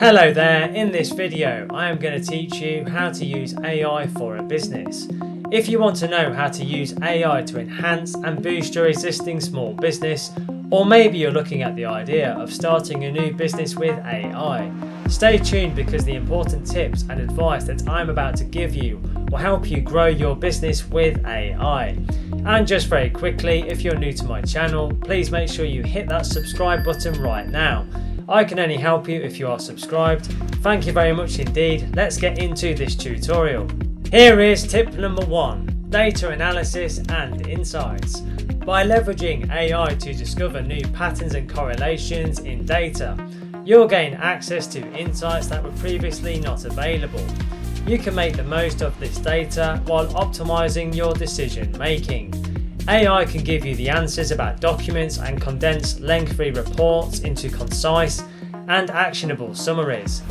Hello there, in this video I am going to teach you how to use AI for a business. If you want to know how to use AI to enhance and boost your existing small business, or maybe you're looking at the idea of starting a new business with AI, stay tuned because the important tips and advice that I'm about to give you will help you grow your business with AI. And just very quickly, if you're new to my channel, please make sure you hit that subscribe button right now. I can only help you if you are subscribed. Thank you very much indeed. Let's get into this tutorial. Here is tip number 1, data analysis and insights. By leveraging AI to discover new patterns and correlations in data, you'll gain access to insights that were previously not available. You can make the most of this data while optimizing your decision making. AI can give you the answers about documents and condense lengthy reports into concise and actionable summaries.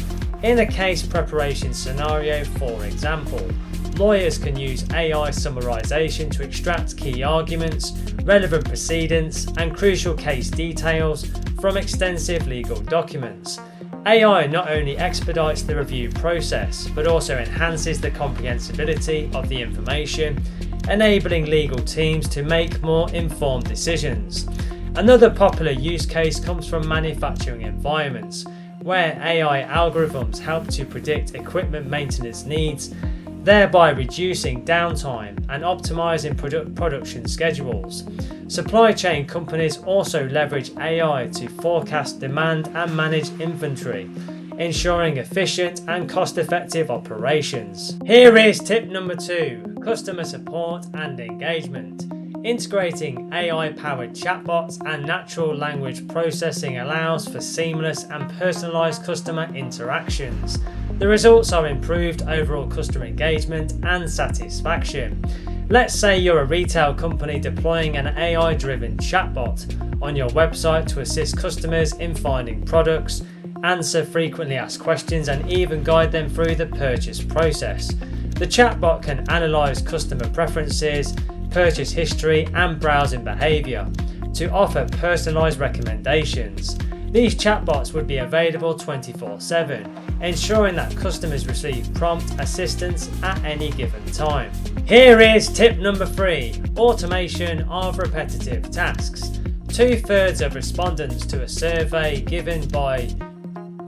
In a case preparation scenario, for example, lawyers can use AI summarization to extract key arguments, relevant precedents, and crucial case details from extensive legal documents. AI not only expedites the review process, but also enhances the comprehensibility of the information, enabling legal teams to make more informed decisions. Another popular use case comes from manufacturing environments, where AI algorithms help to predict equipment maintenance needs, thereby reducing downtime and optimizing production schedules. Supply chain companies also leverage AI to forecast demand and manage inventory, ensuring efficient and cost-effective operations. Here is tip number 2, customer support and engagement. Integrating AI-powered chatbots and natural language processing allows for seamless and personalized customer interactions. The results are improved overall customer engagement and satisfaction. Let's say you're a retail company deploying an AI-driven chatbot on your website to assist customers in finding products, answer frequently asked questions, and even guide them through the purchase process. The chatbot can analyze customer preferences, purchase history, and browsing behavior to offer personalized recommendations. These chatbots would be available 24/7, ensuring that customers receive prompt assistance at any given time. Here is tip number 3, automation of repetitive tasks. 2/3 of respondents to a survey given by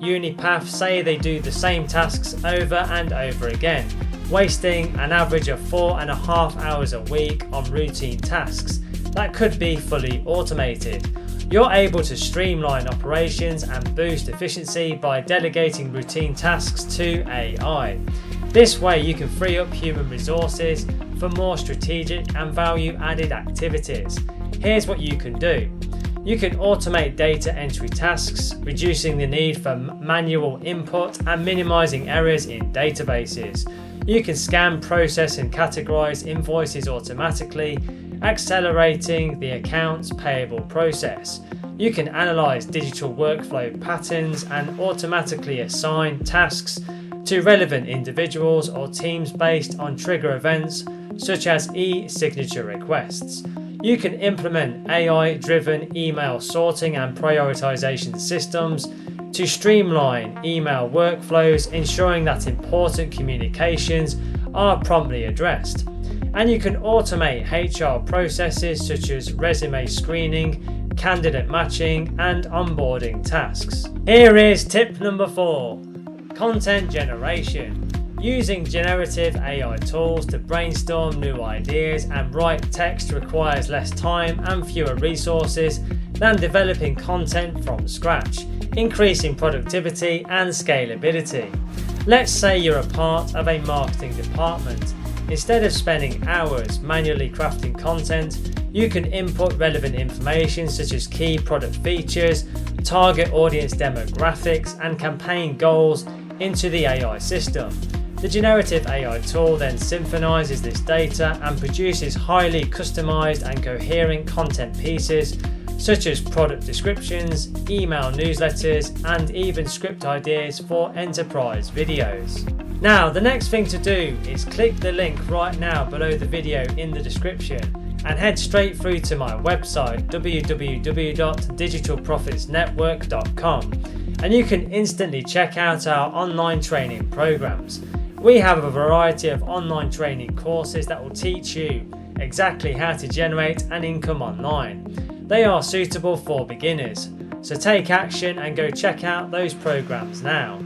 Unipath say they do the same tasks over and over again, wasting an average of 4.5 hours a week on routine tasks that could be fully automated. You're able to streamline operations and boost efficiency by delegating routine tasks to AI. This way you can free up human resources for more strategic and value-added activities. Here's what you can do. You can automate data entry tasks, reducing the need for manual input and minimizing errors in databases. You can scan, process, and categorize invoices automatically, accelerating the accounts payable process. You can analyze digital workflow patterns and automatically assign tasks to relevant individuals or teams based on trigger events such as e-signature requests. You can implement AI-driven email sorting and prioritization systems to streamline email workflows, ensuring that important communications are promptly addressed. And you can automate HR processes such as resume screening, candidate matching, and onboarding tasks. Here is tip number 4, content generation. Using generative AI tools to brainstorm new ideas and write text requires less time and fewer resources than developing content from scratch, increasing productivity and scalability. Let's say you're a part of a marketing department. Instead of spending hours manually crafting content, you can input relevant information such as key product features, target audience demographics, and campaign goals into the AI system. The generative AI tool then synchronizes this data and produces highly customized and coherent content pieces such as product descriptions, email newsletters, and even script ideas for enterprise videos. Now, the next thing to do is click the link right now below the video in the description and head straight through to my website www.digitalprofitsnetwork.com and you can instantly check out our online training programs. We have a variety of online training courses that will teach you exactly how to generate an income online. They are suitable for beginners, so take action and go check out those programs now.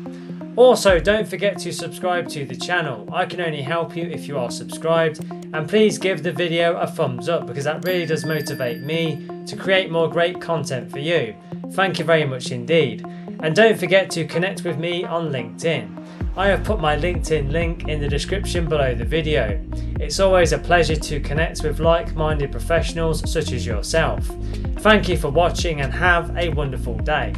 Also, don't forget to subscribe to the channel. I can only help you if you are subscribed, and please give the video a thumbs up because that really does motivate me to create more great content for you. Thank you very much indeed. And don't forget to connect with me on LinkedIn. I have put my LinkedIn link in the description below the video. It's always a pleasure to connect with like-minded professionals such as yourself. Thank you for watching and have a wonderful day.